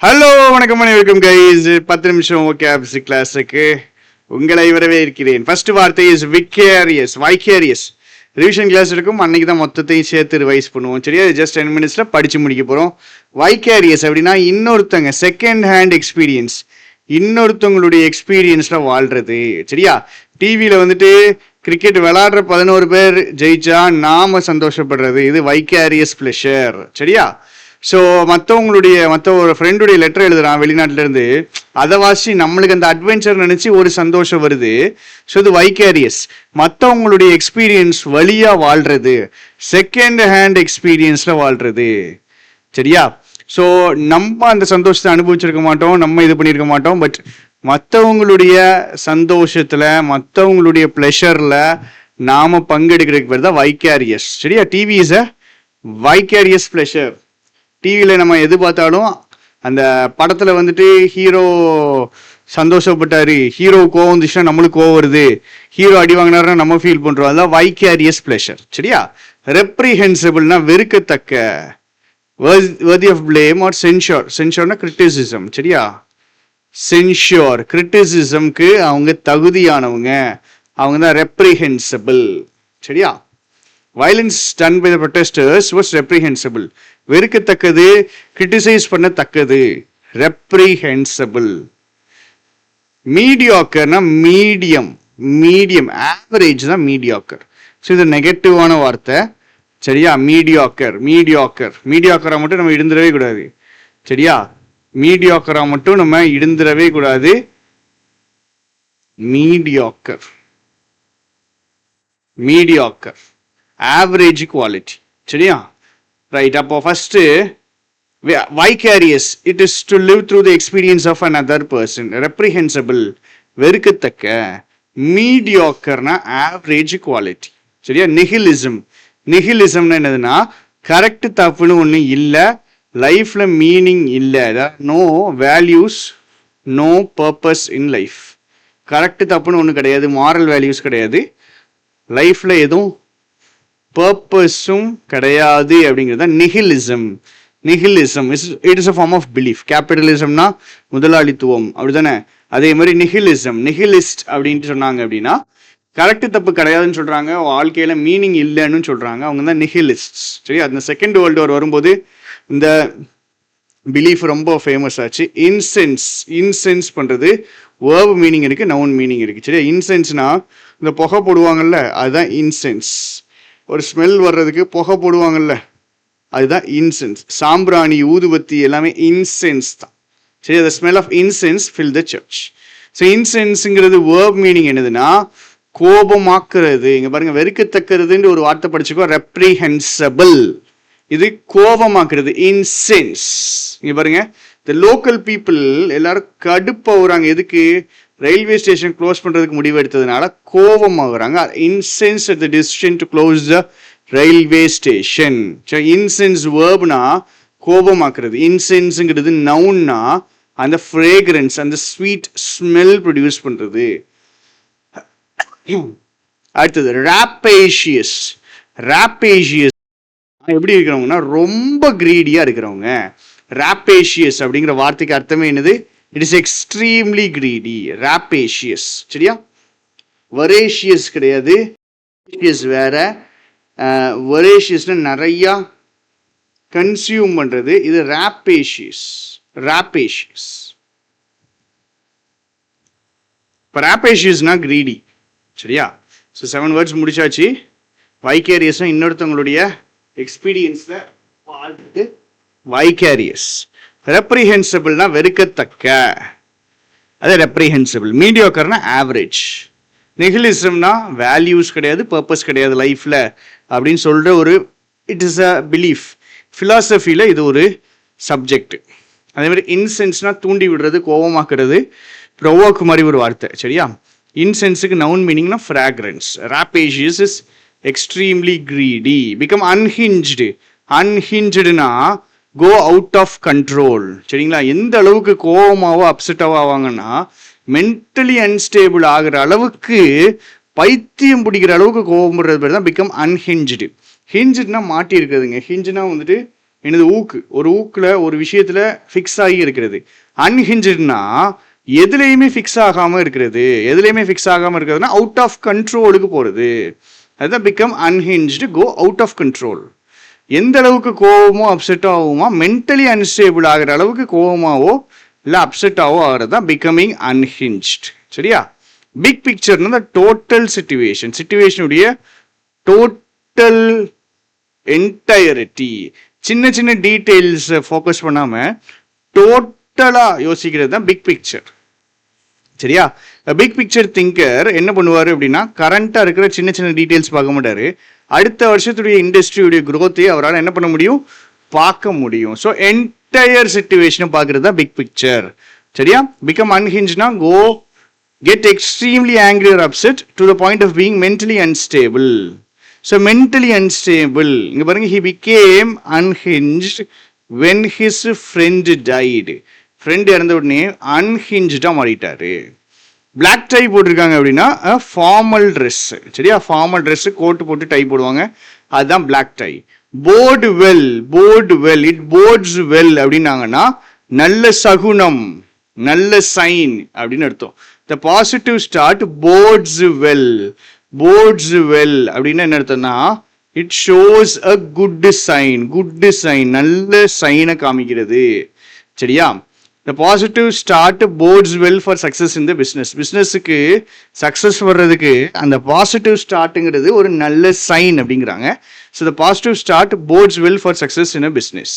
Hello வணக்கம் welcome guys 10 நிமிஷம் ஓகேப்ஸ் கிளாஸுக்கு உங்களை வரவே இருக்கிறேன். ஃபர்ஸ்ட் வார்த்தை இஸ் வைக்கேரியஸ். ரிவிஷன் கிளாஸ் இருக்கும், அன்னைக்கு தான் மொத்தத்தையும் சேர்த்து ரிவைஸ் பண்ணுவோம். சரியா, ஜஸ்ட் 10 மினிட்ஸ்ல படிச்சு முடிக்க போறோம். வைக்கேரியஸ் அப்படின்னா இன்னொருத்தங்க செகண்ட் ஹேண்ட் எக்ஸ்பீரியன்ஸ், இன்னொருத்தவங்களுடைய எக்ஸ்பீரியன்ஸ்ல வாழ்றது. சரியா, டிவியில வந்துட்டு கிரிக்கெட் விளையாடுற 11 பேர் ஜெயிச்சா நாம சந்தோஷப்படுறது, இது வைக்கேரியஸ் பிளஷர். சரியா, ஸோ மற்ற ஒரு ஃப்ரெண்டுடைய லெட்டர் எழுதுறான் வெளிநாட்டுல இருந்து, அதை வாசி நம்மளுக்கு அந்த அட்வென்ச்சர் நினைச்சு ஒரு சந்தோஷம் வருது. ஸோ இது வைக்கேரியஸ், மற்றவங்களுடைய எக்ஸ்பீரியன்ஸ் வழியா வாழ்றது, செகண்ட் ஹேண்ட் எக்ஸ்பீரியன்ஸ்ல வாழ்றது. சரியா, ஸோ நம்ம அந்த சந்தோஷத்தை அனுபவிச்சிருக்க மாட்டோம், நம்ம இது பண்ணியிருக்க மாட்டோம். பட் மற்றவங்களுடைய சந்தோஷத்துல, மற்றவங்களுடைய பிளஷர்ல நாம பங்கெடுக்கிறதுக்கு பேர் தான் வைக்கேரியஸ். சரியா, TV is a vicarious pleasure. டிவியில் நம்ம எது பார்த்தாலும் அந்த படத்தில் வந்துட்டு ஹீரோ சந்தோஷப்பட்டாரு, ஹீரோ கோவம் வந்துச்சுன்னா நம்மளுக்கு கோவம் வருது, ஹீரோ அடி வாங்கினாருன்னா நம்ம ஃபீல் பண்ணுறோம், அதான் வைக்கேரியஸ் பிளஷர். சரியா, ரெப்ரிஹென்சிபிள்னா வெறுக்கத்தக்க, worthy of blame or சென்ஷோர்னா கிரிட்டிசிசம். சரியா, சென்ஷோர் கிரிட்டிசிசம்க்கு அவங்க தகுதியானவங்க, அவங்க தான் ரெப்ரிஹென்சிபிள். சரியா, violence done by the protesters was reprehensible. வெறுக்கத்தக்கது, கிரிட்டிசைஸ் பண்ணத்தக்கது, ரெப்ரிஹென்சிபிள். மீடியாக்கர்னா மீடியம் ஆவரேஜ் தான் மீடியாக்கர். ஸோ இது நெகட்டிவான வார்த்தை. சரியா, மீடியாக்கரா மட்டும் நம்ம இருந்துடவே கூடாது. சரியா, மீடியாக்கரா மட்டும் நம்ம இருந்துடவே கூடாது. Mediocre average quality. சரியா, ரைட். அப்போ first vicarious, it is to live through the experience of another person. Reprehensible வெறுக்கத்தக்க, மீடியாக்கர்னா ஆவரேஜ் குவாலிட்டி. சரியா, நிஹிலிசம்னா என்னதுன்னா கரெக்ட் தப்புன்னு ஒன்று இல்லை, லைஃப்ல மீனிங் இல்லை, no values, no purpose in life. Correct தப்புன்னு ஒன்று கிடையாது, மாரல் வேல்யூஸ் கிடையாது, லைஃப்ல எதுவும் பர்பஸும் கிடையாது அப்படிங்கிறது தான் nihilism. It is a form of belief. கேபிட்டலிசம்னா முதலாளித்துவம், அப்படிதானே? அதே மாதிரி நிஹிலிஸ்ட் அப்படின்ட்டு சொன்னாங்க அப்படின்னா கரெக்ட் தப்பு கிடையாதுன்னு சொல்றாங்க, வாழ்க்கையில மீனிங் இல்லைன்னு சொல்றாங்க, அவங்க தான் நிஹிலிஸ்ட். சரி, அந்த செகண்ட் வேர்ல்டு வார் வரும்போது இந்த பிலீஃப் ரொம்ப ஃபேமஸ் ஆச்சு. இன்சென்ஸ் பண்றது வேர்ப் மீனிங் இருக்கு, நவுன் மீனிங் இருக்கு. சரியா, இன்சென்ஸ்னா இந்த புகை போடுவாங்கல்ல, அதுதான் இன்சென்ஸ். ஒரு ஸ்மெல் வர்றதுக்கு புகை போடுவாங்கல்ல, அதுதான் இன்சென்ஸ். சாம்பிராணி, ஊதுபத்தி எல்லாமே இன்சென்ஸ் தான். சரி, the smell of incense fill the church. So இன்சென்ஸுங்கிறது வேர்ப் மீனிங் என்னதுன்னா கோபமாக்குறது. இங்க பாருங்க, வெறுக்கத்தக்கிறதுன்னு ஒரு வார்த்தை படிச்சுக்கோ, ரெப்ரிஹென்சிபிள், இது கோபமாக்குறது, இன்சென்ஸ். இங்க பாருங்க, இந்த லோக்கல் பீப்புள் எல்லாரும் கடுப்பாகுறாங்க. எதுக்கு? ரயில்வே ஸ்டேஷன் க்ளோஸ் பண்றதுக்கு முடிவு எடுத்ததுனால கோபமாகறாங்க. Incense at the decision to close the railway station. Incense வேர்ப்னா கோபமாக்குறது, இன்சென்ஸ்ங்கிறது நவுன்னா அந்த ஃப்ரேக்ரன்ஸ், அந்த ஸ்வீட் ஸ்மெல் ப்ரொடியூஸ் பண்றது. அடுத்தது ராப்பேஷியஸ் எப்படி இருக்கிறவங்கன்னா ரொம்ப கிரீடியா இருக்கிறவங்க. ராப்பேஷியஸ் அப்படிங்கிற வார்த்தைக்கு அர்த்தமே என்னது? It is extremely greedy, rapacious. சரியா, வொரேஷியஸ் கிடையாது, வேற. வொரேஷியஸ்னா நிறைய கன்சியூம் பண்றது, இது ராப்பேஷியஸ். இப்போ ராப்பேஷியஸ்னா கிரீடி. சரியா, ஸோ 7 வேர்ட்ஸ் முடிச்சாச்சு. வைக்கேரியஸ்னா இன்னொருத்தவங்களுடைய எக்ஸ்பீரியன்ஸ்ல வாழ்ந்துட்டு வைக்கேரியஸ். ரெப்ரிஹென்சிபிள்னா வெறுக்கத்தக்க, அது ரெப்ரிஹென்சிபிள். மீடியோக்கர்னா ஆவரேஜ். நிஹிலிசம்னா வேல்யூஸ் கிடையாது, பர்பஸ் கிடையாது லைஃப்ல அப்படின்னு சொல்ற ஒரு, இட் இஸ் அ பிலீஃப். ஃபிலாசபியில இது ஒரு சப்ஜெக்ட். அதே மாதிரி இன்சென்ஸ்னா தூண்டி விடுறது, கோபமாக்குறது, ப்ரொவோக் மாதிரி ஒரு வார்த்தை. சரியா, இன்சென்ஸுக்கு நவுன் மீனிங்னா fragrance. Rapacious is extremely greedy. Become அன்ஹிஞ்சுடுனா கோ அவுட் ஆஃப் கண்ட்ரோல். சரிங்களா, எந்த அளவுக்கு கோபமாவோ அப்செட்டாவோ ஆவாங்கன்னா மென்டலி அன்ஸ்டேபிள் ஆகிற அளவுக்கு, பைத்தியம் பிடிக்கிற அளவுக்கு கோபப்படுறது பேர் தான் பிகம் அன்ஹிஞ்சுடு. ஹிஞ்சுனா மாட்டி இருக்குதுங்க. ஹிஞ்சுனா வந்துட்டு எனது ஊக்கு, ஒரு ஊக்குல ஒரு விஷயத்துல ஃபிக்ஸ் ஆகி இருக்கிறது. அன்ஹிஞ்சுனா எதுலையுமே ஃபிக்ஸ் ஆகாம இருக்கிறது. எதுலையுமே ஃபிக்ஸ் ஆகாம இருக்கிறதுனா அவுட் ஆஃப் கண்ட்ரோலுக்கு போறது. அதுதான் become unhinged, go out of control. எந்த அளவுக்கு கோவமோ அப்செட்டோ ஆகுமா, மென்டலி அன்ஸ்டேபிள் ஆகிற அளவுக்கு கோவமாவோ இல்லை அப்செட்டாவோ ஆகிறது தான் பிகமிங் அன்ஹிஞ்ச்டு. சரியா? பிக் பிக்சர்னா டோட்டல் சிச்சுவேஷன், சிச்சுவேஷனுடைய டோட்டல் என்டையரிட்டி. சின்ன சின்ன டீட்டெயில்ஸ் ஃபோக்கஸ் பண்ணாம டோட்டலா யோசிக்கிறது தான் பிக் பிக்சர். சரியா? பிக் பிக்சர் திங்கர் என்ன பண்ணுவாரு அப்படின்னா, கரண்டா இருக்கிற சின்ன சின்ன டீட்டெயில்ஸ் பார்க்க மாட்டாரு. அடுத்த வருஷத்துடைய இண்டஸ்ட்ரியுடைய குரோத்தையே அவரால் என்ன பண்ண முடியும், பார்க்க முடியும். ஸோ என்டையர் சிச்சுவேஷனை பார்க்கறது தான் பிக் பிக்சர். சரியா? Become அன்ஹிஞ்ச்னா go get extremely angry or upset to the point of being mentally unstable. So mentally unstable, இங்க பாருங்க, he became unhinged when his friend died. Friend இறந்த உடனே அன்ஹிஞ்ச்டா மாறிட்டாரு. பிளாக் டை போட்டிருக்காங்க அப்படின்னா ஃபார்மல் ட்ரெஸ். சரியா? ஃபார்மல் ட்ரெஸ், கோட்டு போட்டு டை போடுவாங்க, அதுதான் black tie. Bode well, bode well, it bodes well அப்படின்னாங்கன்னா நல்ல சகுனம், நல்ல சைன் அப்படின்னு அர்த்தம். The positive start bodes well. Bodes well அப்படின்னா என்ன அர்த்தம்னா, it shows a good sign. Good sign, நல்ல சைனை காமிக்கிறது. சரியா? The positive start bodes well for success in the business. பிஸ்னஸுக்கு சக்ஸஸ் வர்றதுக்கு அந்த பாசிட்டிவ் ஸ்டார்ட்டுங்கிறது ஒரு நல்ல சைன் அப்படிங்கிறாங்க. So the positive start bodes well for success in a business.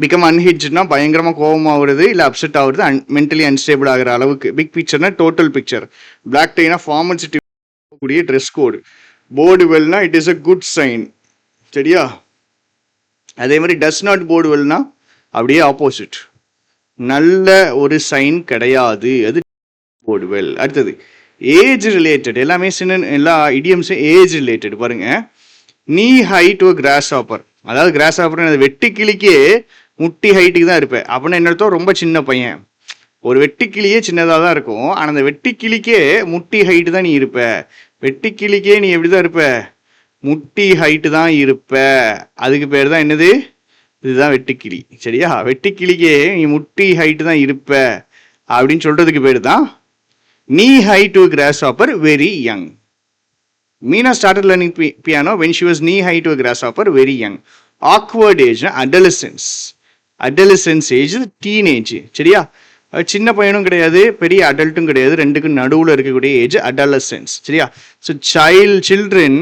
Become அன்ஹிஞ்ச்னா பயங்கரமா கோபம் ஆகுறது, இல்லை அப்செட் ஆகுறது, மென்டலி அன்ஸ்டேபிள் ஆகிற அளவுக்கு. பிக் பிக்சர்னா டோட்டல் பிக்சர். பிளாக் டைனா ஃபார்மல் சிட்டி கூடிய ட்ரெஸ் கோடு. போர்டு வெல்னா it is a good sign. சரியா? அதே மாதிரி டஸ் நாட் போர்டு வெல்னா அப்படியே ஆப்போசிட், நல்ல ஒரு சைன் கிடையாது, அது போர்டு வெல். அடுத்தது ஏஜ் ரிலேட்டட், எல்லாமே சின்ன எல்லா இடியம்ஸும் ஏஜ் ரிலேட்டட். பாருங்க, நீ ஹை டு கிராஸ் ஆப்பர், அதாவது கிராஸ் ஆப்பர் வெட்டுக்கிளிக்கே முட்டி ஹைட்டுக்கு தான் இருப்பேன் அப்படின்னா என்ன அர்த்தம், ரொம்ப சின்ன பையன். ஒரு வெட்டுக்கிளியே சின்னதாக தான் இருக்கும், ஆனால் அந்த வெட்டுக்கிளிக்கே முட்டி ஹைட்டு தான் நீ இருப்ப. வெட்டுக்கிளிக்கே நீ எப்படி தான் இருப்ப, முட்டி ஹைட்டு தான் இருப்ப. அதுக்கு பேர் தான் என்னது, இதுதான் வெட்டுக்கிளி. சரியா? வெட்டுக்கிளிக்கே நீ முட்டி ஹைட்டு தான் இருப்ப அப்படின்னு சொல்றதுக்கு பேர் தான் நீ high to grasshopper very young. Meena started learning piano when she was knee high to a grasshopper, very young. Awkward age, adolescence. Adolescence age, teenage. சரியா? சின்ன பையனும் கிடையாது, பெரிய அடல்ட்டும் கிடையாது, ரெண்டுக்கும் நடுவில் இருக்கக்கூடிய ஏஜ் அடாலசன்ஸ். சரியா? ஸோ சில்ட்ரன்,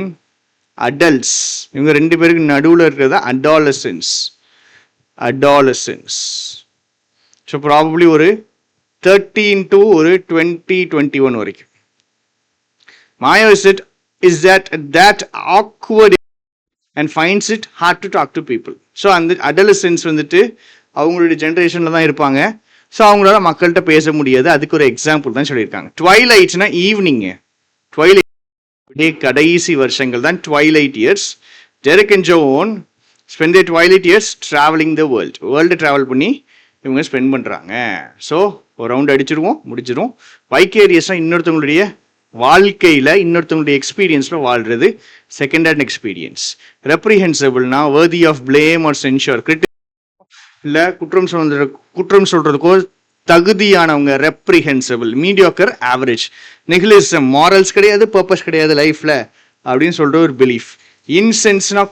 அடல்ட்ஸ், இவங்க ரெண்டு பேருக்கு நடுவில் இருக்கிறது அடாலசன்ஸ். அடாலசன்ஸ். ஸோ ப்ராபப்ளி ஒரு 13 to ஒரு 20-21 வரைக்கும். Maya is that awkward and finds it hard to talk to people. So அந்த அடலசன்ஸ் வந்துட்டு அவங்களுடைய ஜென்ரேஷனில் தான் இருப்பாங்க. ஸோ அவங்களால மக்கள்கிட்ட பேச முடியாது. அதுக்கு ஒரு எக்ஸாம்பிள் தான் சொல்லியிருக்காங்க. ட்வைலைட்னா ஈவினிங்கு. ட்வைலைட் கடைசி வருஷங்கள் தான் twilight years. Derek and Joan spend the twilight years travelling the world travel பண்ணி இவங்க ஸ்பெண்ட் பண்ணுறாங்க. ஸோ ஒரு ரவுண்ட் அடிச்சிருவோம், முடிச்சிடும். வைக்கேரியஸாக இன்னொருத்தவங்களுடைய வாழ்க்கையில் இன்னொருத்தவங்களுடைய எக்ஸ்பீரியன்ஸில் வாழ்றது செகண்ட் ஹேண்ட் எக்ஸ்பீரியன்ஸ். ரெப்ரிஹென்சிபிள்னா worthy of blame or censure, இல்லை குற்றம் சொல்றதுக்கோ தகுதியானவங்க reprehensible. Mediocre average. Nihilism, morals கிடையாது, பர்பஸ் கிடையாது லைஃப்ல அப்படின்னு சொல்ற ஒரு பிலீஃப். இன்சென்ஸ்னா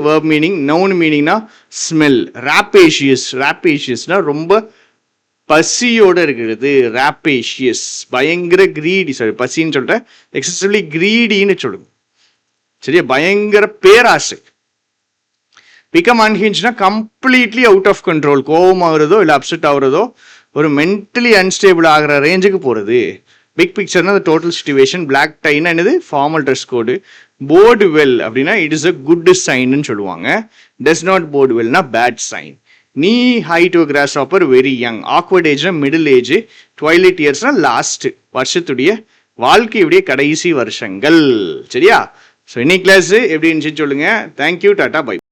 வேர்ப் மீனிங், நவுன் மீனிங்னா ஸ்மெல். ராப்பேஷியஸ்னா ரொம்ப பசியோட இருக்கிறது. ராப்பேஷியஸ் பயங்கர கிரீடி, சாரி பசின்னு சொல்லிட்டேன், எக்ஸசிவ்லி கிரீடின்னு சொல்லுங்க. சரியா? பயங்கர பேராசை. பிகம் அன்ஹிஞ்ச்னா கம்ப்ளீட்லி அவுட் ஆஃப் கண்ட்ரோல், கோபம் ஆகுறதோ இல்லை அப்செட் ஆகுறதோ, ஒரு மென்டலி அன்ஸ்டேபிள் ஆகிற ரேஞ்சுக்கு போகிறது. பிக் பிக்சர்னா டோட்டல் சிச்சுவேஷன். பிளாக் டைனா என்னது, formal dress code. Bode well அப்படின்னா இட் இஸ் அ குட் சைன்னு சொல்லுவாங்க. டஸ் நாட் போர்டு வெல்னா bad sign. Knee high to grasshopper very young. Awkward ஏஜ்னா மிடில் ஏஜ். ட்வைலைட் இயர்ஸ்னா லாஸ்ட் வருஷத்துடைய வாழ்க்கையுடைய கடைசி வருஷங்கள். சரியா? ஸோ இன்னைக்கு கிளாஸ் எப்படி இருந்துச்சு சொல்லுங்க. Thank you, tata, by.